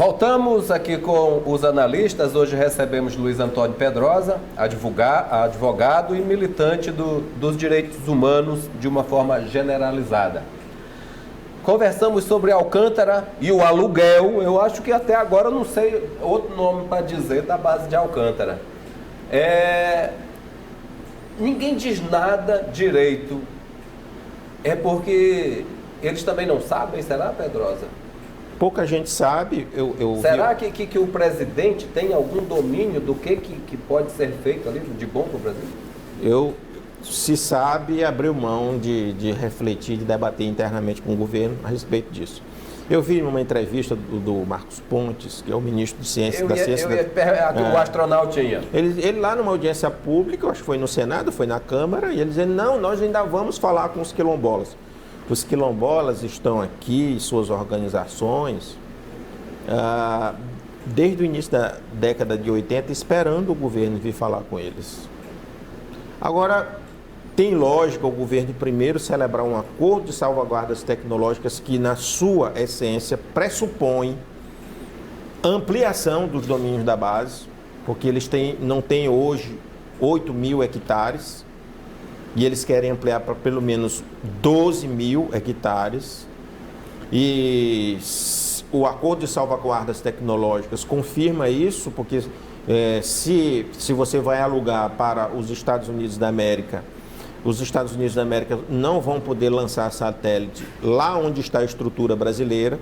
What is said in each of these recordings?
Voltamos aqui com os analistas. Hoje recebemos Luiz Antônio Pedrosa, advogado e militante dos direitos humanos de uma forma generalizada. Conversamos sobre Alcântara e o aluguel. Eu acho que até agora eu não sei outro nome para dizer da base de Alcântara. Ninguém diz nada direito. É porque eles também não sabem, será, Pedrosa? Pouca gente sabe. Será que o presidente tem algum domínio do que pode ser feito ali de bom para o Brasil? Se sabe, abriu mão de refletir, de debater internamente com o governo a respeito disso. Eu vi numa entrevista do Marcos Pontes, que é o ministro de Ciência da Ciência. O astronautinha. Ele lá numa audiência pública, acho que foi no Senado, foi na Câmara, e ele dizendo, não, nós ainda vamos falar com os quilombolas. Os quilombolas estão aqui, suas organizações, desde o início da década de 80, esperando o governo vir falar com eles. Agora, tem lógica o governo primeiro celebrar um acordo de salvaguardas tecnológicas que, na sua essência, pressupõe ampliação dos domínios da base, porque eles não têm hoje 8 mil hectares, e eles querem ampliar para pelo menos 12 mil hectares. E o acordo de salvaguardas tecnológicas confirma isso, porque se você vai alugar para os Estados Unidos da América, os Estados Unidos da América não vão poder lançar satélite lá onde está a estrutura brasileira.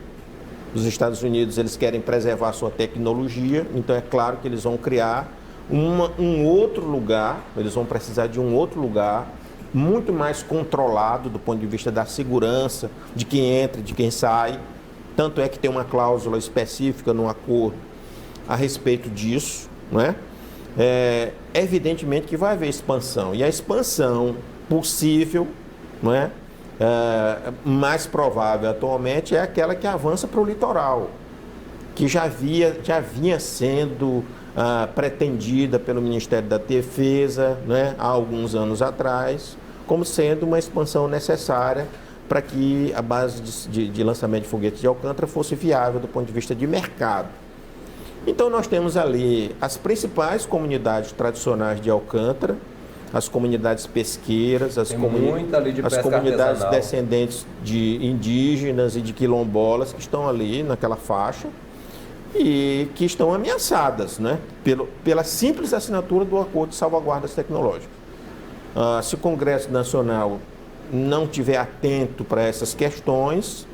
Os Estados Unidos, eles querem preservar a sua tecnologia, então é claro que eles vão criar um outro lugar, eles vão precisar de um outro lugar muito mais controlado do ponto de vista da segurança, de quem entra, de quem sai. Tanto é que tem uma cláusula específica no acordo a respeito disso, não é? Evidentemente que vai haver expansão, e a expansão possível, não é? Mais provável atualmente é aquela que avança para o litoral, que já vinha sendo pretendida pelo Ministério da Defesa, né, há alguns anos atrás, como sendo uma expansão necessária para que a base de lançamento de foguetes de Alcântara fosse viável do ponto de vista de mercado. Então nós temos ali as principais comunidades tradicionais de Alcântara, as comunidades pesqueiras, as comunidades descendentes de indígenas e de quilombolas que estão ali naquela faixa, e que estão ameaçadas, né, pela simples assinatura do Acordo de Salvaguardas Tecnológicas. Se o Congresso Nacional não estiver atento para essas questões,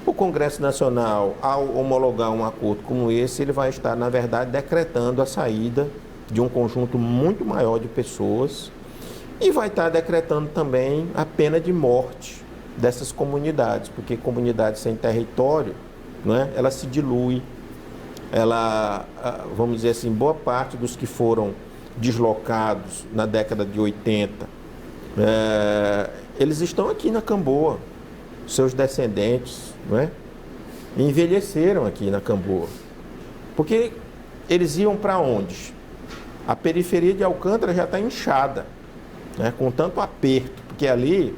o Congresso Nacional, ao homologar um acordo como esse, ele vai estar, na verdade, decretando a saída de um conjunto muito maior de pessoas e vai estar decretando também a pena de morte dessas comunidades, porque comunidades sem território, não é, ela se dilui. Vamos dizer assim, boa parte dos que foram deslocados na década de 80, eles estão aqui na Camboa, seus descendentes, não é? Envelheceram aqui na Camboa, porque eles iam para onde? A periferia de Alcântara já está inchada, né? Com tanto aperto, porque ali,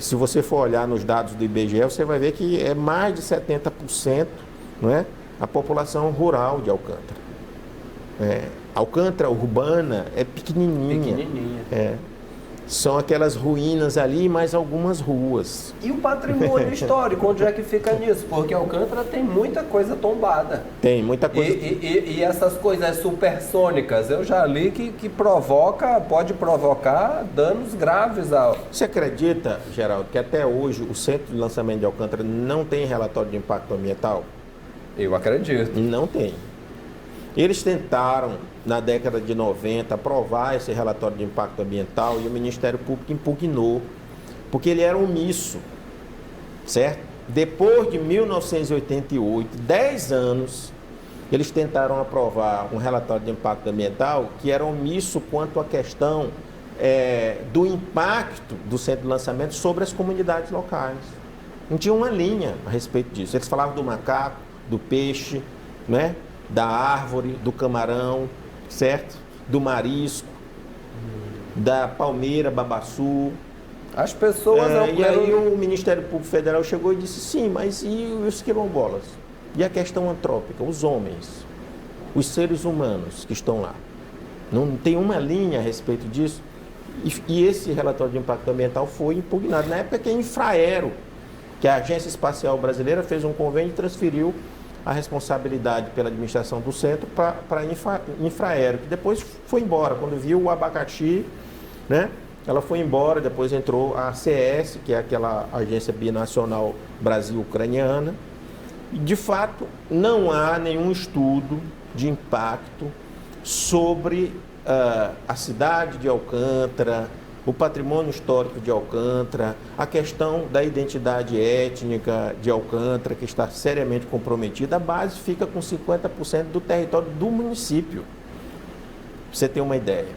se você for olhar nos dados do IBGE, você vai ver que é mais de 70%, não é, a população rural de Alcântara. Alcântara urbana é pequenininha. São aquelas ruínas ali e mais algumas ruas. E o patrimônio histórico, onde é que fica nisso? Porque Alcântara tem muita coisa tombada. Tem muita coisa. E essas coisas supersônicas, eu já li que pode provocar danos graves ao... Você acredita, Geraldo, que até hoje o Centro de Lançamento de Alcântara não tem relatório de impacto ambiental? Eu acredito. Não tem. Eles tentaram, na década de 90, aprovar esse relatório de impacto ambiental e o Ministério Público impugnou, porque ele era omisso, certo? Depois de 1988, 10 anos, eles tentaram aprovar um relatório de impacto ambiental que era omisso quanto à questão do impacto do centro de lançamento sobre as comunidades locais. Não tinha uma linha a respeito disso. Eles falavam do macaco, do peixe, né? Da árvore, do camarão, certo? Do marisco, da palmeira, babaçu. As pessoas E aí o Ministério Público Federal chegou e disse, sim, mas e os quilombolas? E a questão antrópica, os homens, os seres humanos que estão lá. Não tem uma linha a respeito disso. E esse relatório de impacto ambiental foi impugnado. Na época que a Infraero, que é a Agência Espacial Brasileira, fez um convênio e transferiu a responsabilidade pela administração do centro para a Infraero, que depois foi embora. Quando viu o abacaxi, né, ela foi embora, depois entrou a ACS, que é aquela Agência Binacional Brasil-Ucraniana. E, de fato, não há nenhum estudo de impacto sobre a cidade de Alcântara, o patrimônio histórico de Alcântara, a questão da identidade étnica de Alcântara, que está seriamente comprometida. A base fica com 50% do território do município. Pra você ter uma ideia.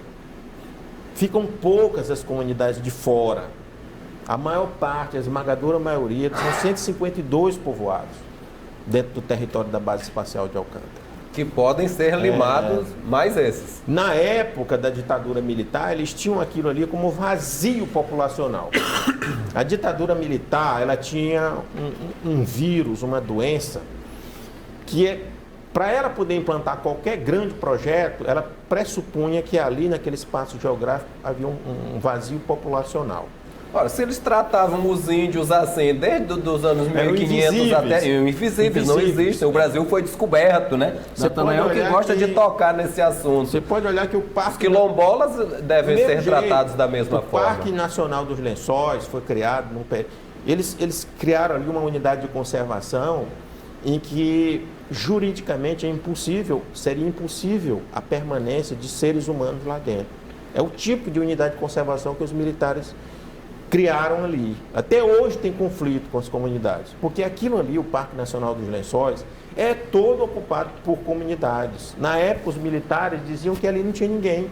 Ficam poucas as comunidades de fora. A maior parte, a esmagadora maioria, são 152 povoados dentro do território da Base Espacial de Alcântara. Que podem ser limados mais esses. Na época da ditadura militar, eles tinham aquilo ali como vazio populacional. A ditadura militar, ela tinha um vírus, uma doença, que para ela poder implantar qualquer grande projeto, ela pressupunha que ali naquele espaço geográfico havia um vazio populacional. Ora, se eles tratavam os índios assim, desde os anos 1500 até... Invisíveis, não existem. O Brasil foi descoberto, né? Natanael que gosta de tocar nesse assunto. Você pode olhar que o Parque... Os quilombolas devem ser tratados da mesma forma. O Parque Nacional dos Lençóis foi criado... Eles criaram ali uma unidade de conservação em que, juridicamente, seria impossível a permanência de seres humanos lá dentro. É o tipo de unidade de conservação que os militares criaram ali. Até hoje tem conflito com as comunidades, porque aquilo ali, o Parque Nacional dos Lençóis, é todo ocupado por comunidades. Na época, os militares diziam que ali não tinha ninguém.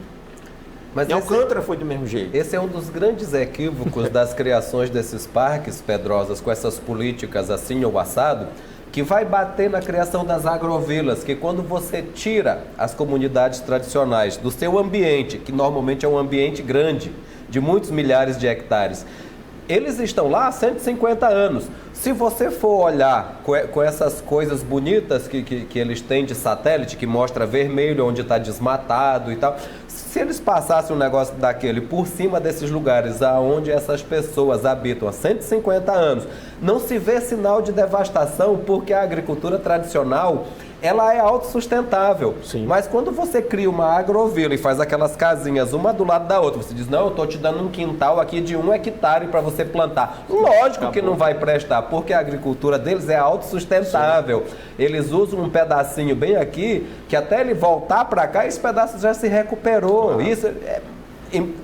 Mas Alcântara foi do mesmo jeito. Esse é um dos grandes equívocos das criações desses parques, Pedrosas, com essas políticas assim ou assado, que vai bater na criação das agrovilas, que quando você tira as comunidades tradicionais do seu ambiente, que normalmente é um ambiente grande, de muitos milhares de hectares, eles estão lá há 150 anos. Se você for olhar com essas coisas bonitas que eles têm de satélite, que mostra vermelho onde está desmatado e tal, se eles passassem um negócio daquele por cima desses lugares aonde essas pessoas habitam há 150 anos, não se vê sinal de devastação, porque a agricultura tradicional, ela é autossustentável. Sim. Mas quando você cria uma agrovila e faz aquelas casinhas uma do lado da outra, você diz, não, eu estou te dando um quintal aqui de 1 hectare para você plantar. Lógico que não vai prestar, porque a agricultura deles é autossustentável. Sim. Eles usam um pedacinho bem aqui, que até ele voltar para cá, esse pedaço já se recuperou. Isso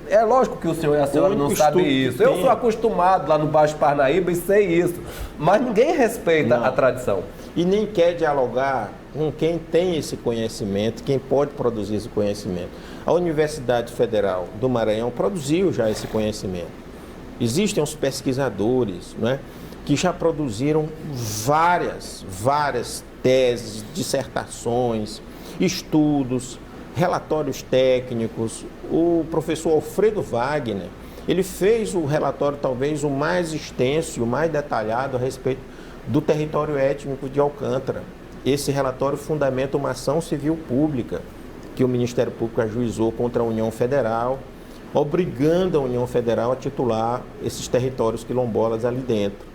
é lógico que o senhor e a senhora não sabem isso. Eu sou acostumado lá no Baixo Parnaíba e sei isso. Mas ninguém respeita a tradição. E nem quer dialogar com quem tem esse conhecimento, quem pode produzir esse conhecimento. A Universidade Federal do Maranhão produziu já esse conhecimento. Existem os pesquisadores, né, que já produziram várias teses, dissertações, estudos, relatórios técnicos. O professor Alfredo Wagner, ele fez o relatório talvez o mais extenso e o mais detalhado a respeito do território étnico de Alcântara. Esse relatório fundamenta uma ação civil pública que o Ministério Público ajuizou contra a União Federal, obrigando a União Federal a titular esses territórios quilombolas ali dentro.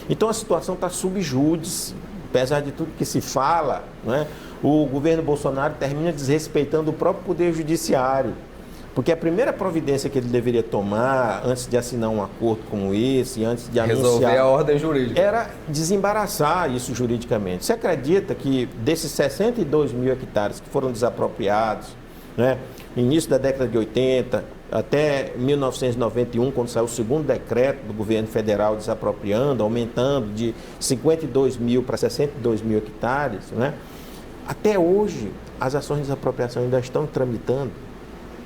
Então a situação está sub júdice, apesar de tudo que se fala, né, o governo Bolsonaro termina desrespeitando o próprio poder judiciário. Porque a primeira providência que ele deveria tomar antes de assinar um acordo como esse, antes de resolver a ordem jurídica, era desembaraçar isso juridicamente. Você acredita que desses 62 mil hectares que foram desapropriados, né, no início da década de 80, até 1991, quando saiu o segundo decreto do governo federal desapropriando, aumentando de 52 mil para 62 mil hectares, né, até hoje as ações de desapropriação ainda estão tramitando.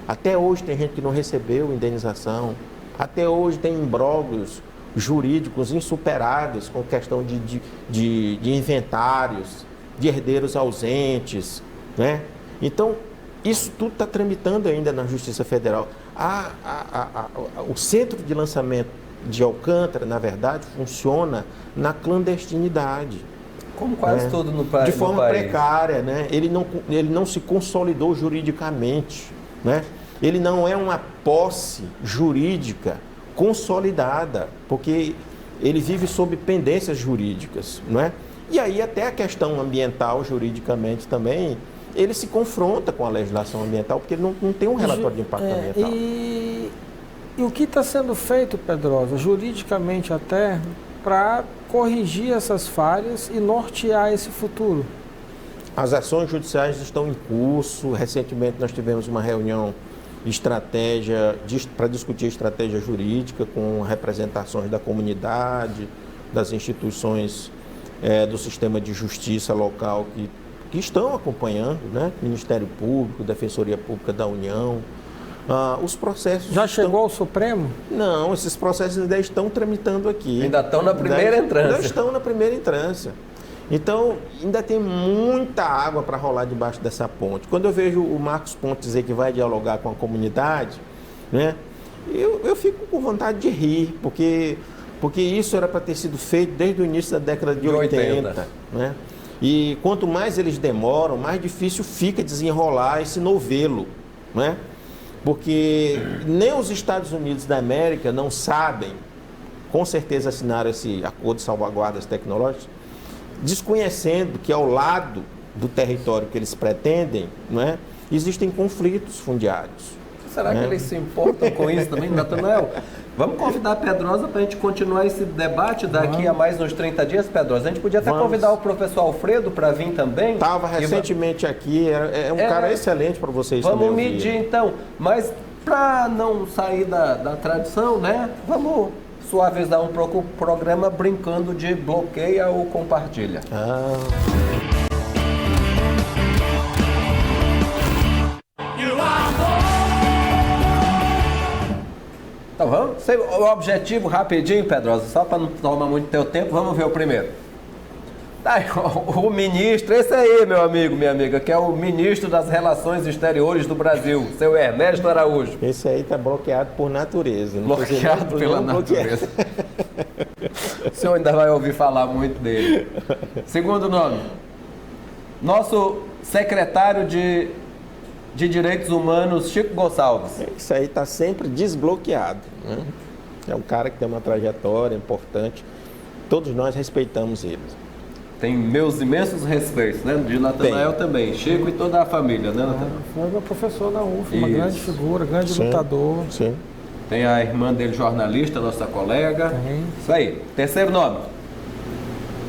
Até hoje tem gente que não recebeu indenização. Até hoje tem imbróglios jurídicos insuperáveis com questão de inventários, de herdeiros ausentes, né? Então, isso tudo está tramitando ainda na Justiça Federal. O centro de lançamento de Alcântara, na verdade, funciona na clandestinidade. Como quase tudo no país. De forma precária, né? Ele não se consolidou juridicamente, né? Ele não é uma posse jurídica consolidada, porque ele vive sob pendências jurídicas, não é? E aí até a questão ambiental, juridicamente também, ele se confronta com a legislação ambiental, porque ele não tem um relatório de impacto ambiental. E o que está sendo feito, Pedrosa, juridicamente até, para corrigir essas falhas e nortear esse futuro? As ações judiciais estão em curso. Recentemente nós tivemos uma reunião para discutir estratégia jurídica com representações da comunidade, das instituições do sistema de justiça local que estão acompanhando, né? Ministério Público, Defensoria Pública da União. Os processos... Já chegou ao Supremo? Não, esses processos ainda estão tramitando aqui. Ainda estão na primeira entrância. Ainda estão na primeira entrância. Então, ainda tem muita água para rolar debaixo dessa ponte. Quando eu vejo o Marcos Pontes dizer que vai dialogar com a comunidade, né, eu fico com vontade de rir, porque isso era para ter sido feito desde o início da década de 80. Né? E quanto mais eles demoram, mais difícil fica desenrolar esse novelo. Né? Porque nem os Estados Unidos da América não sabem, com certeza assinaram esse acordo de salvaguardas tecnológicas, desconhecendo que ao lado do território que eles pretendem, não é, existem conflitos fundiários. Será que eles se importam com isso também, Natanael? Vamos convidar a Pedrosa para a gente continuar esse debate daqui a mais uns 30 dias, Pedrosa. A gente podia até convidar o professor Alfredo para vir também. Estava recentemente aqui, é um cara excelente para vocês também. Vamos medir então, mas para não sair da tradição, né? Vamos suavizar um pouco o programa brincando de bloqueia ou compartilha. Então vamos? O objetivo rapidinho, Pedrosa, só para não tomar muito teu tempo, vamos ver o primeiro. Tá, o ministro, esse aí, meu amigo, minha amiga, que é o ministro das Relações Exteriores do Brasil, seu Ernesto Araújo. Esse aí está bloqueado por natureza. Bloqueado pela natureza. O senhor ainda vai ouvir falar muito dele. Segundo nome, nosso secretário de Direitos Humanos, Chico Gonçalves. Isso aí está sempre desbloqueado. Né? É um cara que tem uma trajetória importante. Todos nós respeitamos ele. Tem meus imensos respeitos, né? De Natanael também, Chico e toda a família, né, Natanael? Foi meu professor na UF, uma grande figura, grande lutador. Sim. Tem a irmã dele, jornalista, nossa colega. Tem. Isso aí. Terceiro nome.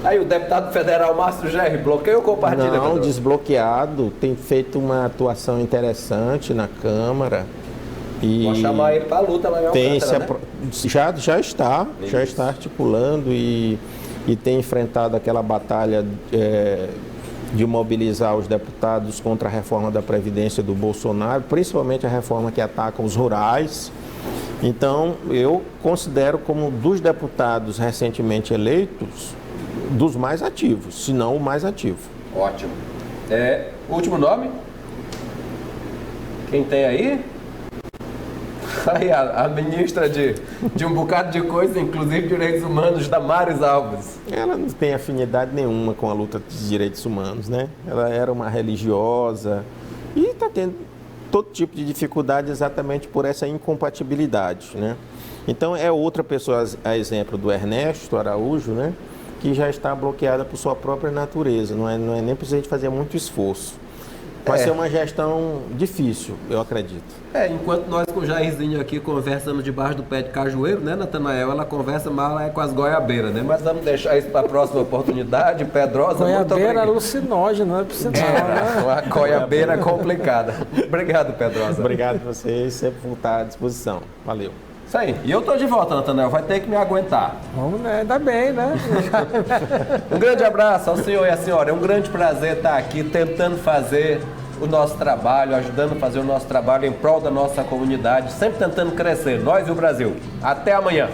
Aí o deputado federal Márcio Gerri, bloqueia ou compartilha? Não, desbloqueado, tem feito uma atuação interessante na Câmara. Vou chamar ele para a luta lá em Alcântara, né? Já está articulando e tem enfrentado aquela batalha de mobilizar os deputados contra a reforma da Previdência do Bolsonaro, principalmente a reforma que ataca os rurais. Então, eu considero como dos deputados recentemente eleitos, dos mais ativos, se não o mais ativo. Ótimo. Último nome? Quem tem aí? Aí a ministra de um bocado de coisa, inclusive direitos humanos, Damares Alves. Ela não tem afinidade nenhuma com a luta de direitos humanos, né? Ela era uma religiosa e está tendo todo tipo de dificuldade exatamente por essa incompatibilidade, né? Então é outra pessoa, a exemplo do Ernesto Araújo, né? Que já está bloqueada por sua própria natureza, não é nem precisa de fazer muito esforço. Vai ser uma gestão difícil, eu acredito. Enquanto nós com o Jairzinho aqui conversamos debaixo do pé de cajueiro, né, Natanael? Ela conversa mal com as goiabeiras, né? Mas vamos deixar isso para a próxima oportunidade. Pedrosa, goiabeira alucinógena, não é possível, né? Uma goiabeira complicada. Obrigado, Pedrosa. Obrigado a vocês, sempre vou estar à disposição. Valeu. Isso aí. E eu tô de volta, Natanael. Vai ter que me aguentar. Vamos, né? Ainda bem, né? Um grande abraço ao senhor e à senhora. É um grande prazer estar aqui tentando fazer o nosso trabalho, ajudando a fazer o nosso trabalho em prol da nossa comunidade, sempre tentando crescer, nós e o Brasil. Até amanhã.